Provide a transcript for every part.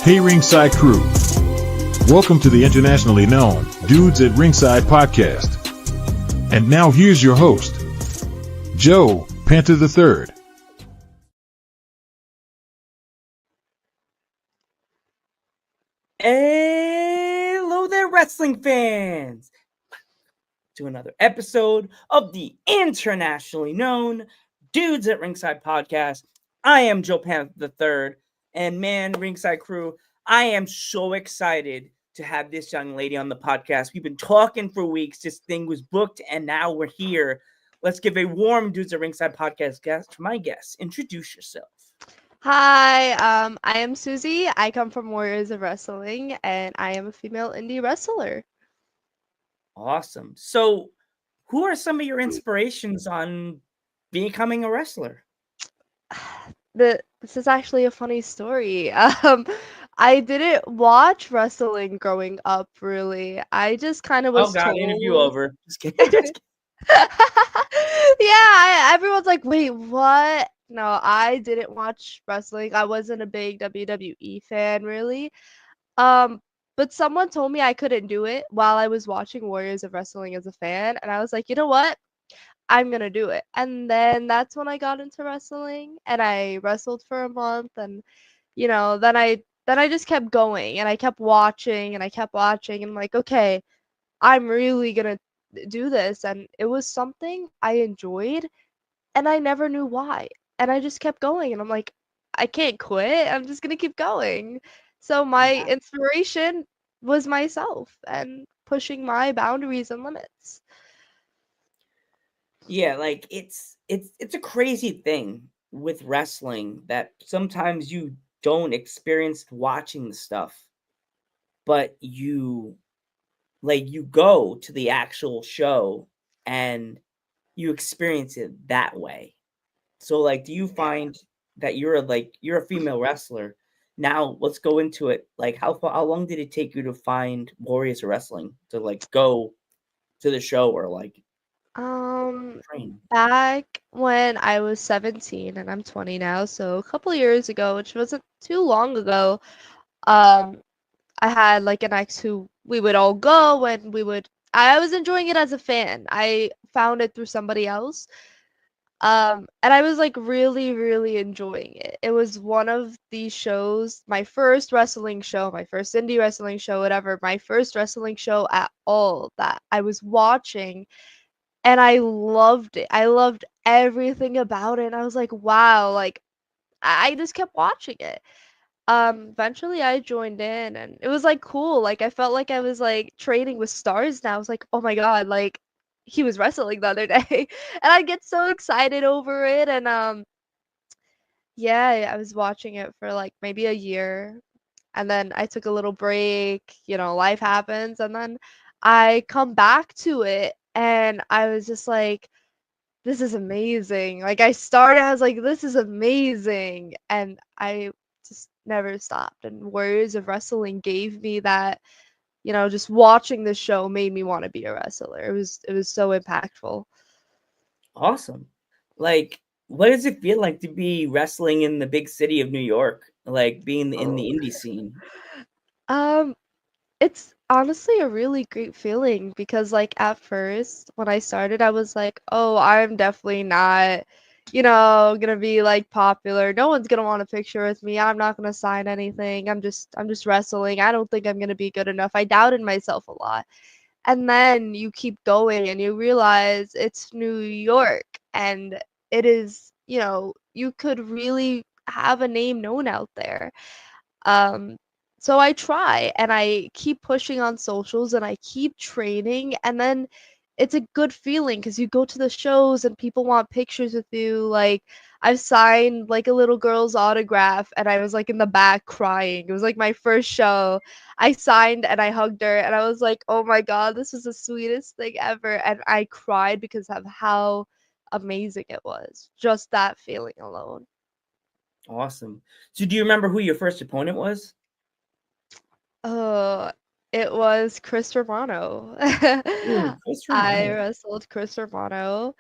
Hey Ringside Crew, welcome to the internationally known Dudes at Ringside Podcast. And now here's your host, Joe Panther III. Hello there, wrestling fans! To another episode of the internationally known Dudes at Ringside Podcast. I am Joe Panther III, and man, Ringside Crew, I am so excited to have this young lady on the podcast. We've been talking for weeks. This thing was booked, and now we're here. Let's give a warm Dudes at Ringside Podcast guest to my guest. Introduce yourself. Hi, I am Suzy. I come from Warriors of Wrestling, and I am a female indie wrestler. Awesome. So, who are some of your inspirations on becoming a wrestler? This is actually a funny story. I didn't watch wrestling growing up, really. I just kind of Oh was God, interview told. over. Just kidding. Just kidding. Yeah, everyone's like, wait, what? No, I didn't watch wrestling. I wasn't a big WWE fan, really. Um, but someone told me I couldn't do it while I was watching Warriors of Wrestling as a fan, and I was like, you know what? I'm gonna do it. And then that's when I got into wrestling, and I wrestled for a month, and then I just kept going, and I kept watching, and I kept watching, and I'm like, okay, I'm really gonna do this, and it was something I enjoyed, and I never knew why, and I just kept going, and I'm like, I can't quit. I'm just gonna keep going. So my Yeah. inspiration was myself and pushing my boundaries and limits. Yeah, like it's a crazy thing with wrestling that sometimes you don't experience watching the stuff, but you go to the actual show and you experience it that way. So like do you Yeah. find that you're a female wrestler? Now let's go into it. Like how long did it take you to find Warriors of Wrestling to like go to the show or like Um, train? Back when I was 17 and I'm 20 now, so a couple years ago, which wasn't too long ago, um, I had like an ex who we would all go and I was enjoying it as a fan. I found it through somebody else. And I was like really, really enjoying it. It was one of these shows, my first wrestling show, my first indie wrestling show, whatever, my first wrestling show at all that I was watching, and I loved it. I loved everything about it. And I was like, wow, like I just kept watching it. Eventually I joined in, and it was like cool. Like I felt like I was like training with stars now. I was like, oh my god, like he was wrestling the other day. And I get so excited over it. And yeah, I was watching it for like maybe a year, and then I took a little break, life happens, and then I come back to it, and I was just like, this is amazing. Like I was like, this is amazing. And I just never stopped. And Warriors of Wrestling gave me that, just watching the show made me want to be a wrestler. It was so impactful. Awesome. Like, what does it feel like to be wrestling in the big city of New York? Like being in the Oh. indie scene? Um, it's honestly a really great feeling because like at first when I started I was like, "Oh, I'm definitely not, gonna be like popular. No one's gonna want a picture with me. I'm not gonna sign anything. I'm just wrestling. I don't think I'm gonna be good enough." I doubted myself a lot. And then you keep going and you realize it's New York, and it is, you could really have a name known out there. Um, so I try and I keep pushing on socials and I keep training, and then it's a good feeling because you go to the shows and people want pictures with you. Like I've signed like a little girl's autograph and I was like in the back crying. It was like my first show. I signed and I hugged her and I was like, oh my god, this was the sweetest thing ever. And I cried because of how amazing it was. Just that feeling alone. Awesome. So, do you remember who your first opponent was? Oh, it was Chris Romano. Ooh, Chris I Romano. wrestled Chris Romano.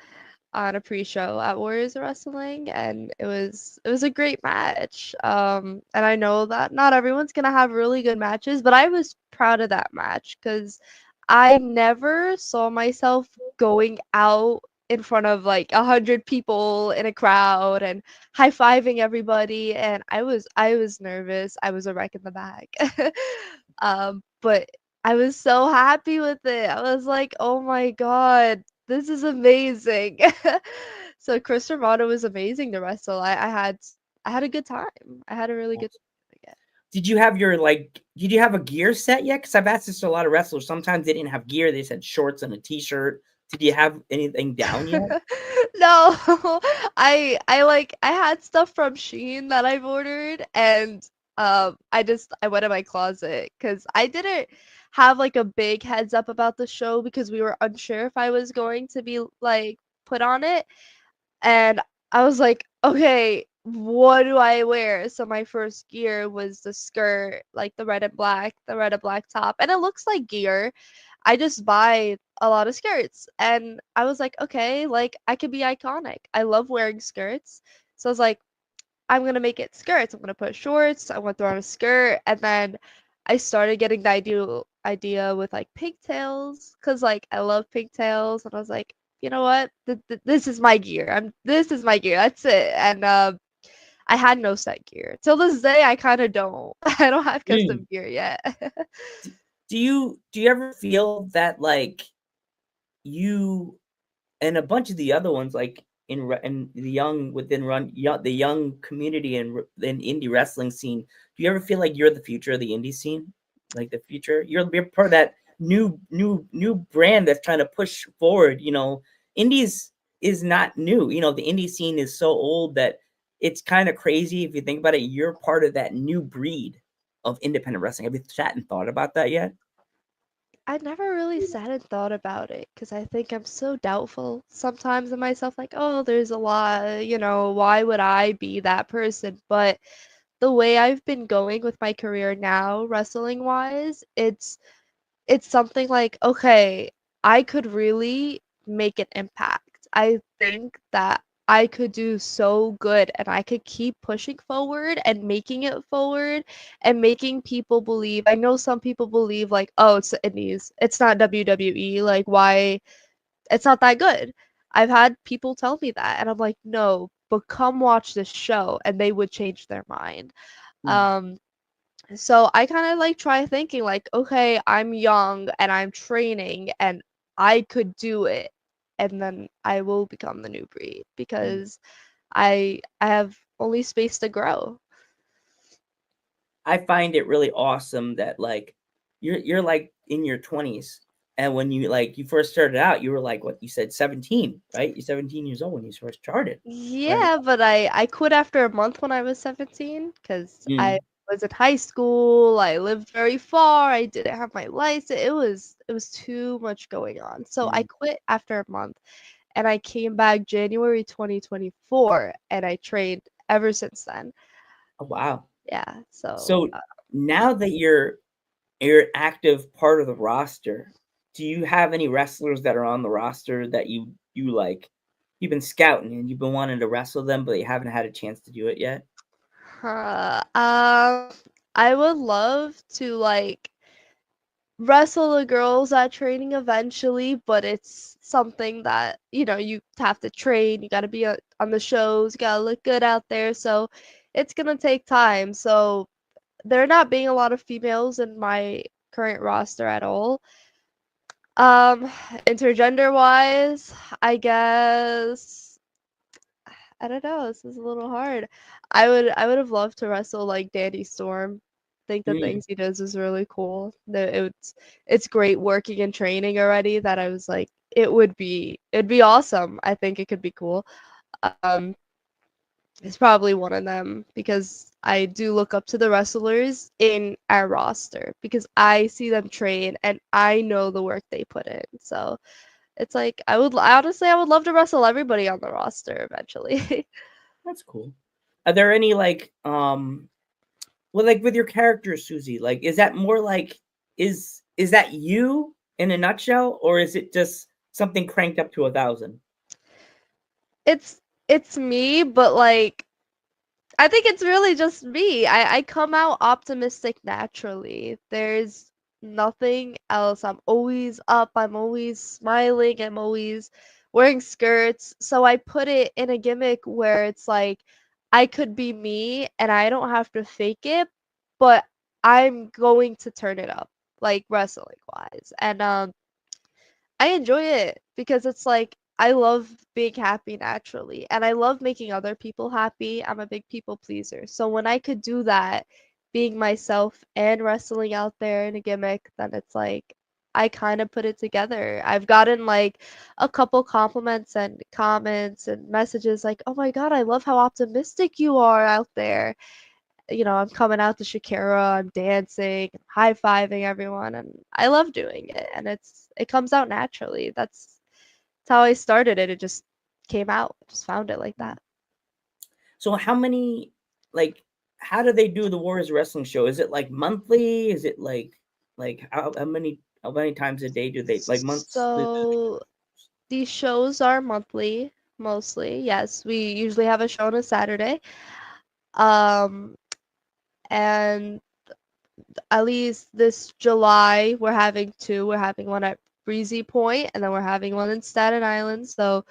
on a pre-show at Warriors of Wrestling, and it was a great match. And I know that not everyone's gonna have really good matches, but I was proud of that match because I never saw myself going out in front of like 100 people in a crowd and high-fiving everybody, and I was nervous. I was a wreck in the bag. But I was so happy with it. I was like, "Oh my god, this is amazing." So Chris Romano was amazing to wrestle. I had a good time. I had a really good time again. Did you have did you have a gear set yet? Because I've asked this to a lot of wrestlers. Sometimes they didn't have gear. They said shorts and a t-shirt. Did you have anything down yet? No, I had stuff from Shein that I've ordered, and I went in my closet because I didn't have like a big heads up about the show because we were unsure if I was going to be like put on it. And I was like, okay, what do I wear? So my first gear was the skirt, like the red and black top. And it looks like gear. I just buy a lot of skirts. And I was like, okay, like I could be iconic. I love wearing skirts. So I was like, I'm gonna make it skirts. I'm gonna put shorts. I want to throw on a skirt, and then I started getting the idea with like pigtails, cause like I love pigtails, and I was like, you know what? This is my gear. This is my gear. That's it. And I had no set gear till this day. I kind of don't. I don't have Mm. custom gear yet. Do you ever feel that like you and a bunch of the other ones like in the young within run the young community and in indie wrestling scene, do you ever feel like you're the future of the indie scene, like the future you're part of that new brand that's trying to push forward, indies is not new, the indie scene is so old that it's kind of crazy if you think about it. You're part of that new breed of independent wrestling. Have you sat and thought about that yet? I never really sat and thought about it because I think I'm so doubtful sometimes of myself, like, oh, there's a lot, why would I be that person? But the way I've been going with my career now, wrestling wise, it's something like, okay, I could really make an impact. I think that I could do so good and I could keep pushing forward and making it forward and making people believe. I know some people believe like, oh, it's the indies. It's not WWE. Like why it's not that good. I've had people tell me that and I'm like, no, but come watch this show and they would change their mind. Mm. Um so I kind of like try thinking like, okay, I'm young and I'm training and I could do it, and then I will become the new breed Mm. because I have only space to grow. I find it really awesome that like you're like in your 20s, and when you first started out, you were like what you said 17, right? You're 17 years old when you first started. Right. Yeah, but I quit after a month when I was 17 because I Mm, was in high school. I lived very far. I didn't have my license. It was too much going on. So I mm. quit after a month and I came back January 2024 and I trained ever since then. Oh, wow. Yeah, so So now that you're active part of the roster, do you have any wrestlers that are on the roster that you like you've been scouting and you've been wanting to wrestle them but you haven't had a chance to do it yet? uh, um I would love to like wrestle the girls at training eventually, but it's something that, you have to train, you got to be on the shows, you got to look good out there, so it's going to take time. So there not being a lot of females in my current roster at all. Um, Intergender wise, I guess I don't know. This is a little hard. I would have loved to wrestle like Danny Storm. Think the Mm. things he does is really cool. It's great working and training already that I was like it'd be awesome. I think it could be cool. Um, it's probably one of them because I do look up to the wrestlers in our roster because I see them train and I know the work they put in. So it's like I would love to wrestle everybody on the roster eventually. That's cool. Are there any well, like with your character Suzy, like is that more like is that you in a nutshell, or is it just something cranked up to 1,000? it's me, but like I think it's really just me. I come out optimistic naturally. There's nothing else. I'm always up. I'm always smiling. I'm always wearing skirts. So I put it in a gimmick where it's like I could be me and I don't have to fake it, but I'm going to turn it up, like wrestling wise. And I enjoy it because it's like I love being happy naturally and I love making other people happy. I'm a big people pleaser. So when I could do that, being myself and wrestling out there in a gimmick, then it's like I kind of put it together. I've gotten like a couple compliments and comments and messages like, "Oh my God, I love how optimistic you are out there." I'm coming out to Shakira, I'm dancing, high-fiving everyone, and I love doing it. And it comes out naturally. That's how I started it. It just came out. I just found it like that. So how many, like, how do they do the Warriors wrestling show? Is it like monthly? Is it like how many times a day do they like months? So these shows are monthly, mostly. Yes, we usually have a show on a Saturday. Um, and at least this July we're having two. We're having one at Breezy Point, and then we're having one in Staten Island. So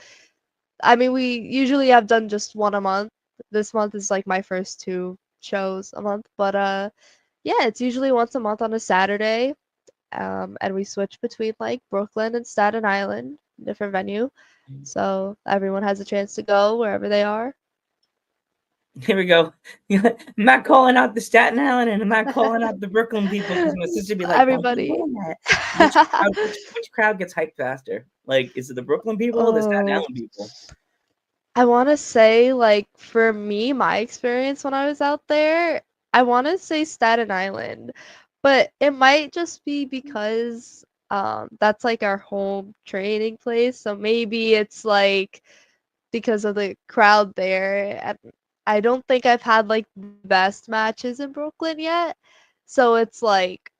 I mean, we usually have done just one a month. This month is like my first two shows a month, but yeah, it's usually once a month on a Saturday. And we switch between like Brooklyn and Staten Island, different venue. So everyone has a chance to go wherever they are. Here we go. I'm not calling out the Staten Island and I'm not calling out the Brooklyn people because my sister be like, "Don't be Everybody. doing that." Which crowd gets hyped faster? Like, is it the Brooklyn people or the Staten Oh, Island people? I want to say, like, for me, my experience when I was out there, I want to say Staten Island, but it might just be because that's like our home training place. So maybe it's like because of the crowd there. And I don't think I've had like the best matches in Brooklyn yet. So it's like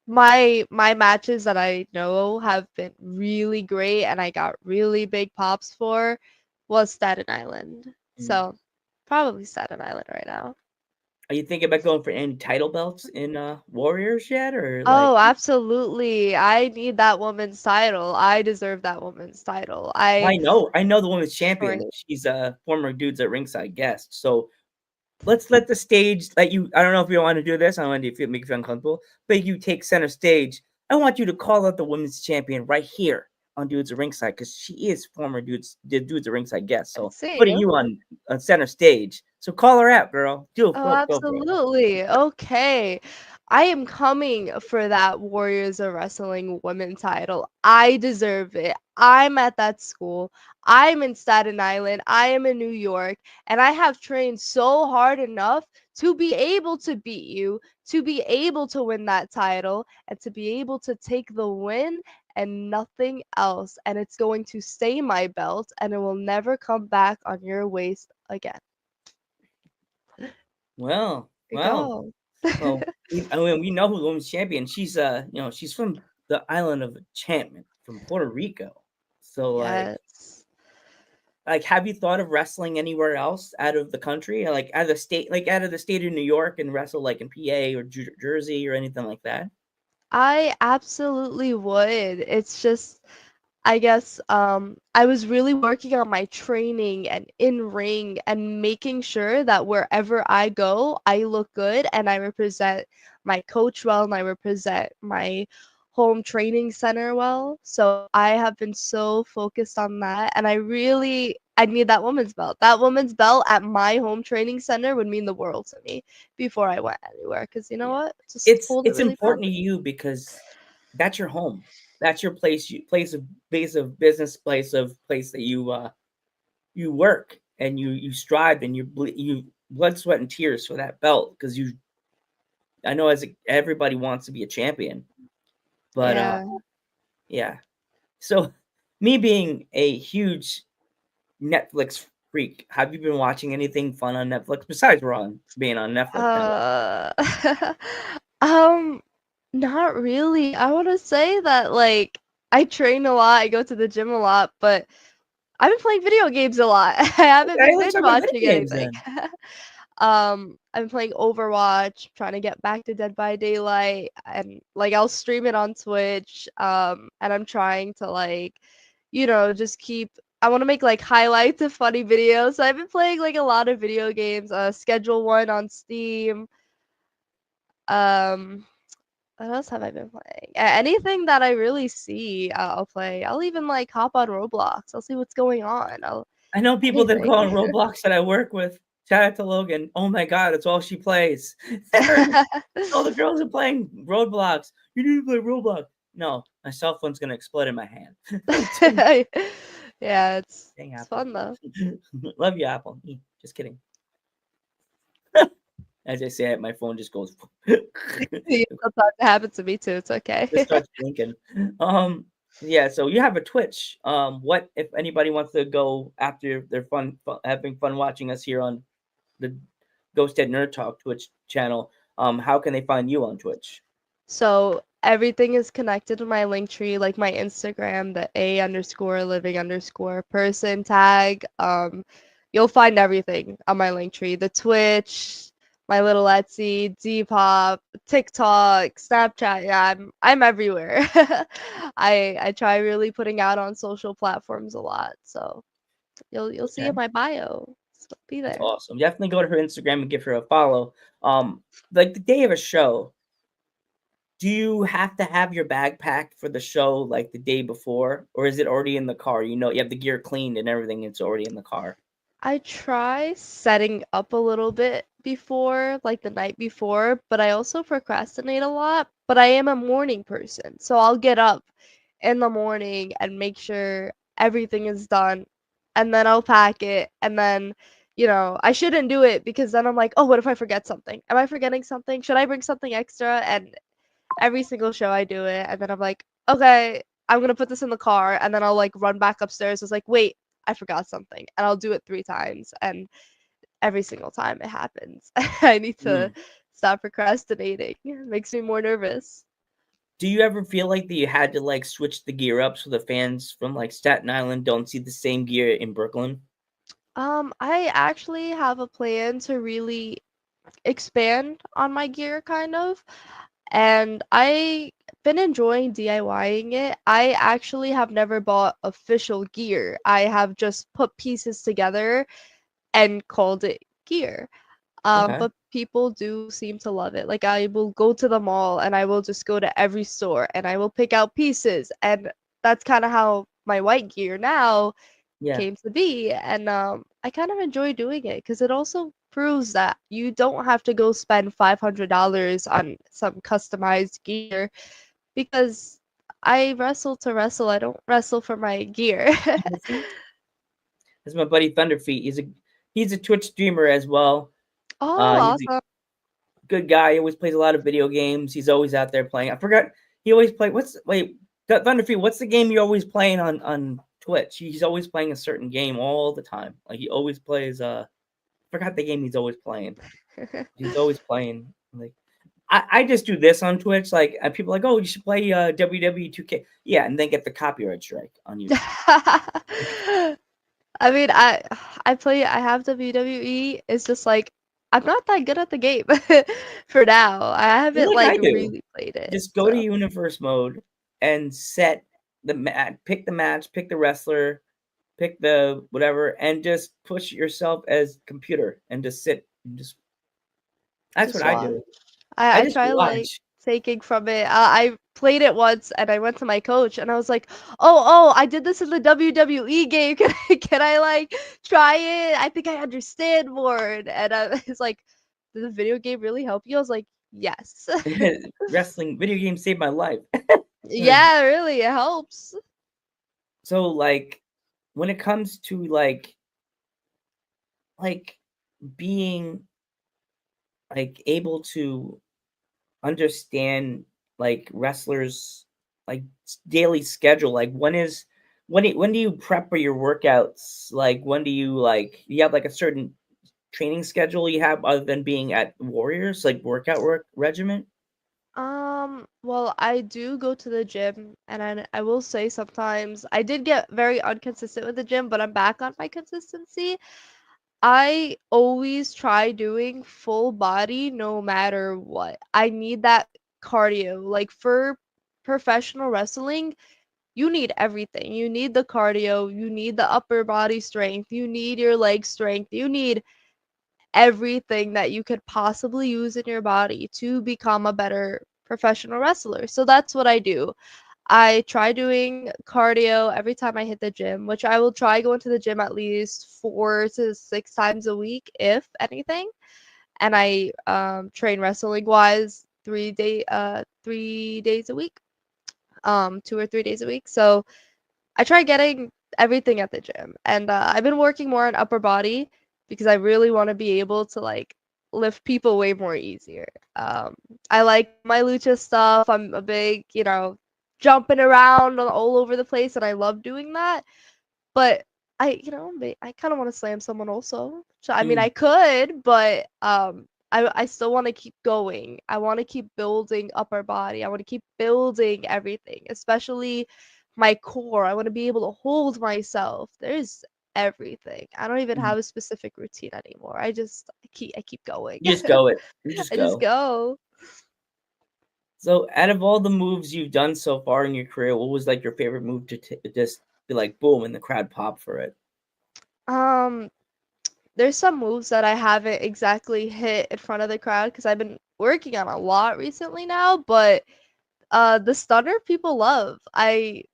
my matches that I know have been really great and I got really big pops for was Staten Island. Mm. So probably Staten Island right now. Are you thinking about going for any title belts in Warriors yet, or like? Oh, absolutely. I need that woman's title. I deserve that woman's title. I know the women's Right. champion. She's a former Dudes at Ringside guest. So let's let the stage let you. I don't know if you want to do this. I don't want to make you feel uncomfortable, but you take center stage. I want you to call out the women's champion right here on Dudes at Ringside because she is former Dudes at Ringside guest. I So see. putting you on center stage. So call her out, girl. Oh, Go for it. absolutely. Okay. I am coming for that Warriors of Wrestling women title. I deserve it. I'm at that school. I'm in Staten Island. I am in New York. And I have trained so hard enough to be able to beat you, to be able to win that title, and to be able to take the win and nothing else. And it's going to stay my belt and it will never come back on your waist again. Well, There you well, go. well. We know who the women's champion. She's from the island of Enchantment, from Puerto Rico. So Yes. have you thought of wrestling anywhere else out of the country, like out of the state, like out of the state of New York, and wrestle like in PA or Jersey or anything like that? I absolutely would. It's just I guess I was really working on my training and in ring and making sure that wherever I go, I look good and I represent my coach well and I represent my home training center well. So I have been so focused on that and I need that woman's belt. That woman's belt at my home training center would mean the world to me before I went anywhere because you know Yeah, what? Just it's hold it it's really important to proudly. you because that's your home. That's your place. Place of base of business. Place that you work and you strive and you blood, sweat, and tears for that belt because you. I know everybody wants to be a champion, but Yeah. yeah. So, me being a huge Netflix freak, have you been watching anything fun on Netflix besides being on Netflix now? Uh, um, not really. I want to say that like I train a lot, I go to the gym a lot, but I've been playing video games a lot. I haven't Okay, been let's binge talk about video watching games anything. then. I've been playing Overwatch, trying to get back to Dead by Daylight, and like I'll stream it on Twitch. And I'm trying to like, just keep. I want to make like highlights of funny videos. So I've been playing like a lot of video games. Schedule One on Steam. Um, what else have I been playing? Anything that I really see, I'll play. I'll even like hop on Roblox. I'll see what's going on. I know people that go Anything. on Roblox that I work with. Shout out to Logan. Oh my god, it's all she plays. All the girls are playing Roblox. You need to play Roblox. No, my cell phone's gonna explode in my hand. Yeah, it's Dang it's Apple. fun though. Love you, Apple. Just kidding. As I say it, my phone just goes. Sometimes it happens to me too. It's okay. Just starts blinking. Yeah. So you have a Twitch. What if anybody wants to go after they're having fun watching us here on the Ghost Head Nerd Talk Twitch channel? How can they find you on Twitch? So everything is connected to my link tree, like my Instagram, the A_living_person tag. You'll find everything on my link tree. The Twitch, my little Etsy, Depop, TikTok, Snapchat. Yeah, I'm everywhere. I try really putting out on social platforms a lot. So you'll see Okay. in my bio. So be That's there. awesome. Definitely go to her Instagram and give her a follow. Like the day of a show, do you have to have your bag packed for the show like the day before, or is it already in the car? You know, you have the gear cleaned and everything, it's already in the car. I try setting up a little bit before, like the night before, but I also procrastinate a lot. But I am a morning person, so I'll get up in the morning and make sure everything is done, and then I'll pack it. And then, I shouldn't do it because then I'm like, oh, what if I forget something? Am I forgetting something? Should I bring something extra? And every single show I do it, and then I'm like, okay, I'm gonna put this in the car, and then I'll like run back upstairs. It's like, wait, I forgot something, and I'll do it 3 times, and every single time it happens. I need to Mm. stop procrastinating. It makes me more nervous. Do you ever feel like that you had to like switch the gear up so the fans from like Staten Island don't see the same gear in Brooklyn? I actually have a plan to really expand on my gear, kind of. And I been enjoying DIYing it. I actually have never bought official gear. I have just put pieces together and called it gear. Okay. But people do seem to love it. Like I will go to the mall and I will just go to every store and I will pick out pieces, and that's kind of how my white gear now Yeah. came to be. And I kind of enjoy doing it because it also proves that you don't have to go spend $500 on some customized gear, because I wrestle to wrestle. I don't wrestle for my gear. That's my buddy Thunderfeet. He's a Twitch streamer as well. Oh, He's a awesome. good guy. He always plays a lot of video games. He's always out there playing. I forgot. He always play. Thunderfeet? What's the game you're always playing on Twitch? He's always playing a certain game all the time. Like he always plays. Forgot the game he's always playing. He's always playing. Like I just do this on Twitch. Like people are like, oh, you should play WWE 2K. Yeah, and then get the copyright strike on you. I mean, I have WWE. It's just like I'm not that good at the game for now. I You're haven't like I like do. really played it. Just go to So universe mode and set the match, pick the match, pick the wrestler, pick the whatever, and just push yourself as computer and just sit and just. That's what just I watch. do. I I just try like watch. taking from it. I played it once and I went to my coach and I was like, "Oh, I did this in the WWE game. Can I like try it? I think I understand more." And it's like, "Did the video game really help you?" I was like, "Yes." Wrestling video games saved my life. Yeah, really, it helps. So like, when it comes to like being like able to understand like wrestlers like daily schedule, like when do you prep for your workouts, like when do you have like a certain training schedule you have other than being at Warriors, like workout work regiment? Well, I do go to the gym, and I will say sometimes I did get very inconsistent with the gym, but I'm back on my consistency. I always try doing full body no matter what. I need that cardio. Like for professional wrestling, you need everything. You need the cardio, you need the upper body strength, you need your leg strength, you need everything that you could possibly use in your body to become a better professional wrestler. So that's what I do. I try doing cardio every time I hit the gym, which I will try going to the gym at least 4 to 6 times a week, if anything. And I train wrestling wise 3 days a week, 2 or 3 days a week. So I try getting everything at the gym, and I've been working more on upper body because I really want to be able to like lift people way more easier. Um, I like my lucha stuff. I'm a big, jumping around all over the place, and I love doing that. But I kind of want to slam someone also. So I mean, I Mm. could, but I still want to keep going. I want to keep building upper body. I want to keep building everything, especially my core. I want to be able to hold myself. There's everything. I don't even Mm. have a specific routine anymore. I keep going. You just go it. You just I just go. go. So, out of all the moves you've done so far in your career, what was like your favorite move to just be like boom and the crowd pop for it? Um, there's some moves that I haven't exactly hit in front of the crowd because I've been working on a lot recently now, but the stunner people love. I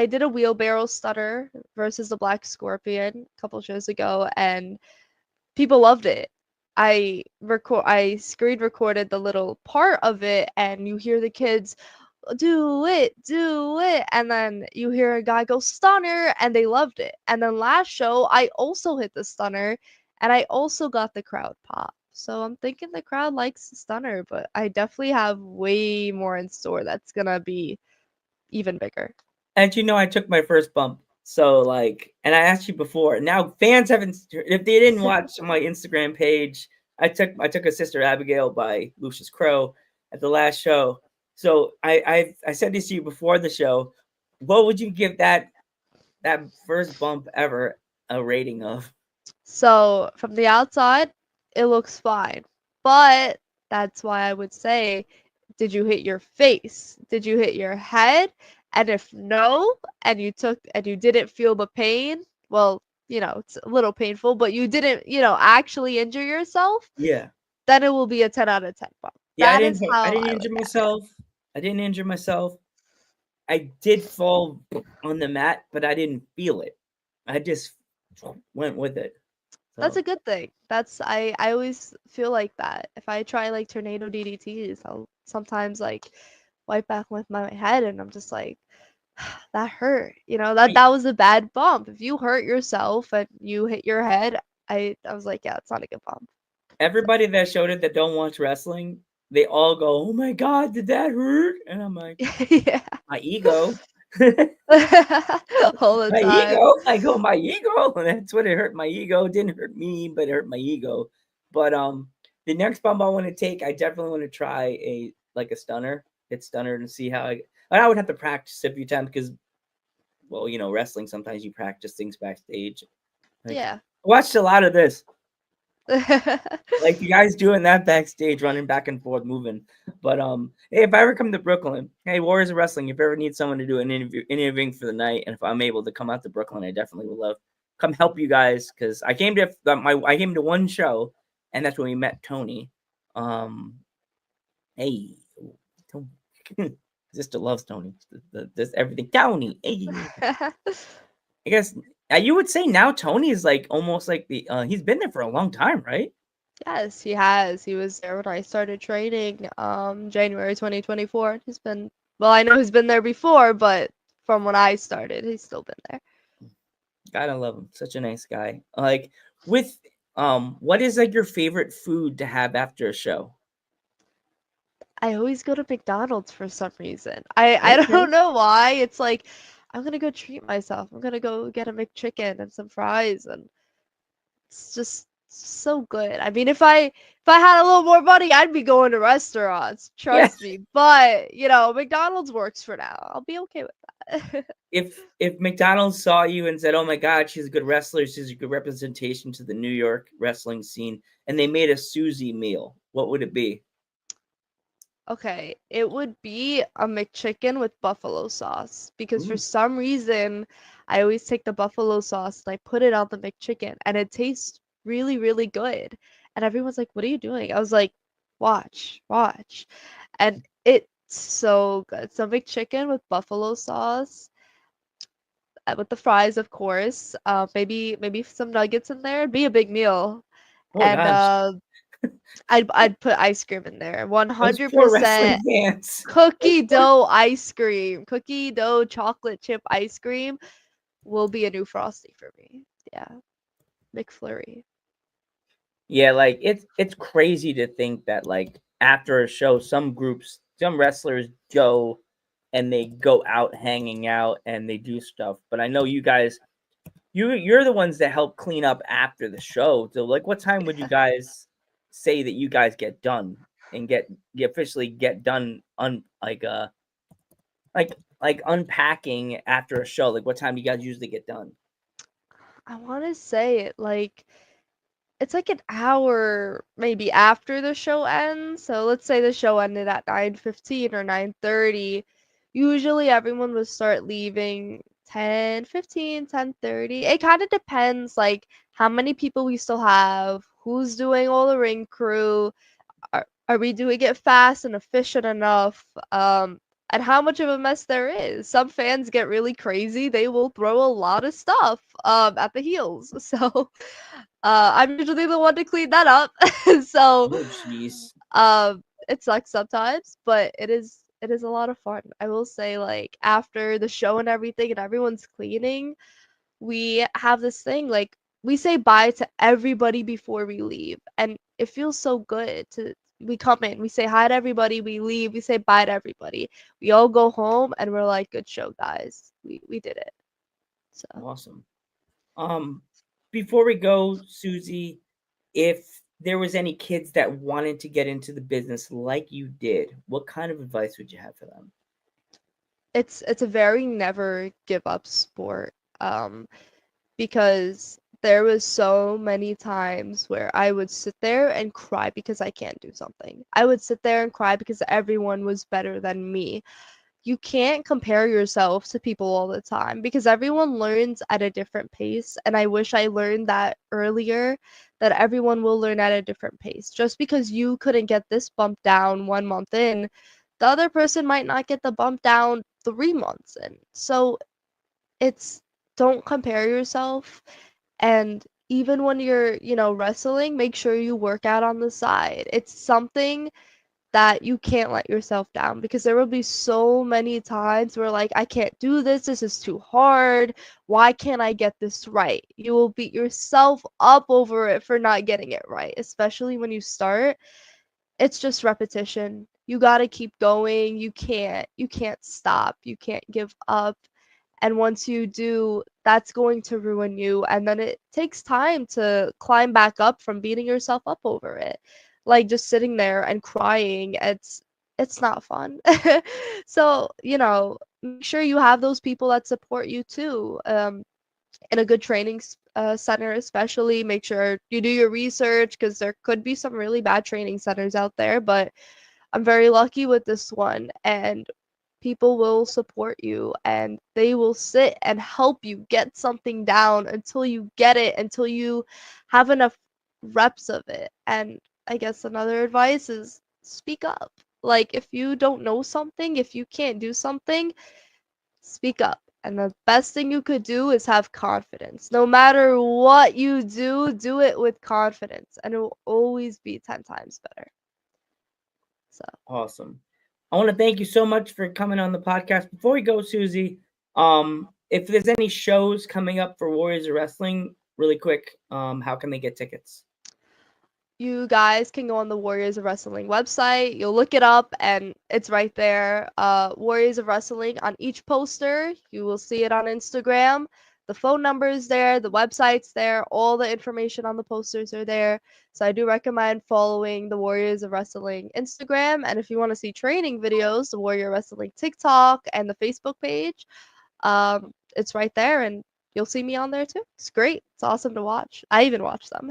did a wheelbarrow stunner versus the Black Scorpion a couple shows ago, and people loved it. I screen recorded the little part of it, and you hear the kids do it, and then you hear a guy go stunner, and they loved it. And then last show, I also hit the stunner, and I also got the crowd pop. So I'm thinking the crowd likes the stunner, but I definitely have way more in store that's gonna be even bigger. And I took my first bump. So like, and I asked you before. Now fans haven't. If they didn't watch my Instagram page, I took a Sister Abigail by Lucius Crow at the last show. So I said this to you before the show. What would you give that first bump ever a rating of? So from the outside, it looks fine. But that's why I would say, did you hit your face? Did you hit your head? And if no, and you didn't feel the pain, well, it's a little painful, but you didn't, actually injure yourself, Yeah, then it will be a 10 out of 10 bump. yeah. I That didn't. is I how didn't I injure look at it. myself. I didn't injure myself. I did fall on the mat, but I didn't feel it. I just went with it. That's So a good thing. I always feel like that. If I try like tornado DDTs, I'll sometimes like wipe back with my head, and I'm just like, that hurt. That was a bad bump. If you hurt yourself and you hit your head, I was like, yeah, it's not a good bump. everybody that showed it that don't watch wrestling, they all go, "Oh my god, did that hurt?" And I'm like, Yeah. "My ego." My All the time. ego. I go, "My ego." And that's what it hurt. My ego. It didn't hurt me, but it hurt my ego. But the next bump I want to take, I definitely want to try a stunner. Hit stunner and see how I would have to practice a few times because well, wrestling sometimes you practice things backstage. Like Yeah. I watched a lot of this. Like the guys doing that backstage, running back and forth, moving. But hey, if I ever come to Brooklyn, hey, Warriors of Wrestling, if you ever need someone to do an interviewing for the night, and if I'm able to come out to Brooklyn, I definitely would love come help you guys because I came to one show, and that's when we met Tony. Hey, Tony, sister loves Tony. This everything, Tony. Hey, I guess you would say now Tony is like almost like the he's been there for a long time, right? Yes, he has. He was there when I started training, January 2024. Well, I know he's been there before, but from when I started, he's still been there. Gotta love him. Such a nice guy. Like with what is like your favorite food to have after a show? I always go to McDonald's for some reason. I Okay. don't know why. It's like I'm gonna go treat myself. I'm gonna go get a McChicken and some fries, and it's so good. I mean, if I had a little more money, I'd be going to restaurants, Yeah. trust me. But, you know, McDonald's works for now. I'll be okay with that. If McDonald's saw you and said, "Oh my God, she's a good wrestler. She's a good representation to the New York wrestling scene," and they made a Suzy meal, what would it be? Okay, it would be a McChicken with buffalo sauce because for Ooh. some reason I always take the buffalo sauce and I put it on the McChicken and it tastes really, really good. And everyone's like, "What are you doing?" I was like, "Watch, watch." And it's so good. So McChicken with buffalo sauce, with the fries, of course. Maybe some nuggets in there. It'd be a big meal. Oh And gosh, I'd put ice cream in there. those poor 100% wrestling fans. cookie dough ice cream. Cookie dough chocolate chip ice cream will be a new frosty for me. Yeah, McFlurry. Yeah, like it's crazy to think that like after a show, some groups, some wrestlers go and they go out hanging out and they do stuff. But I know you guys, you're the ones that help clean up after the show. So like, what time would you guys say that you guys get done and get officially get done like like unpacking after a show? Like, what time do you guys usually get done? I want to say it like it's like an hour maybe after the show ends. So let's say the show ended at 9:15 or 9:30. Usually everyone would start leaving 10:15, 10:30. It kind of depends like how many people we still have, who's doing all the ring crew, are we doing it fast and efficient enough? And how much of a mess there is. Some fans get really crazy. They will throw a lot of stuff at the heels. So I'm usually the one to clean that up. So Oh, jeez. it sucks sometimes, but it is a lot of fun. I will say like after the show and everything and everyone's cleaning, we have this thing like we say bye to everybody before we leave and it feels so good to we come in, we say hi to everybody, we leave, we say bye to everybody. We all go home and we're like, good show, guys. We did it. So Awesome. Um, before we go, Suzy, if there was any kids that wanted to get into the business like you did, what kind of advice would you have for them? it's a very never give up sport. Because there was so many times where I would sit there and cry because I can't do something. I would sit there and cry because everyone was better than me. You can't compare yourself to people all the time because everyone learns at a different pace. And I wish I learned that earlier that everyone will learn at a different pace. Just because you couldn't get this bump down 1 month in, the other person might not get the bump down 3 months in. So it's don't compare yourself and even when you're, wrestling, make sure you work out on the side. It's something that you can't let yourself down because there will be so many times where like I can't do this, this is too hard. Why can't I get this right? You will beat yourself up over it for not getting it right, especially when you start. It's just repetition. You got to keep going. You can't stop. You can't give up. And once you do, that's going to ruin you. And then it takes time to climb back up from beating yourself up over it. Like just sitting there and crying, it's not fun. So, make sure you have those people that support you too. In a good training center, especially make sure you do your research because there could be some really bad training centers out there. But I'm very lucky with this one, and people will support you and they will sit and help you get something down until you get it, until you have enough reps of it. And I guess another advice is speak up. Like, if you don't know something, if you can't do something, speak up. And the best thing you could do is have confidence. No matter what you do it with confidence, and it will always be 10 times better. So. Awesome. I want to thank you so much for coming on the podcast. Before we go, Suzy, if there's any shows coming up for Warriors of Wrestling, really quick, how can they get tickets? You guys can go on the Warriors of Wrestling website. You'll look it up and it's right there. Warriors of Wrestling on each poster. You will see it on Instagram. the phone number is there, the website's there, all the information on the posters are there. So I do recommend following the Warriors of Wrestling Instagram. And if you want to see training videos, the Warrior Wrestling TikTok and the Facebook page, it's right there, and you'll see me on there too. It's great. It's awesome to watch. I even watch them.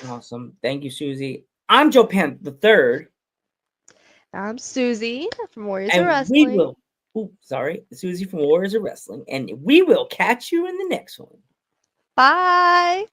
Awesome. Thank you, Suzy. I'm Joe Pan the third. I'm Suzy from Warriors of And Wrestling. we will. Suzy from Warriors of Wrestling. And we will catch you in the next one. Bye.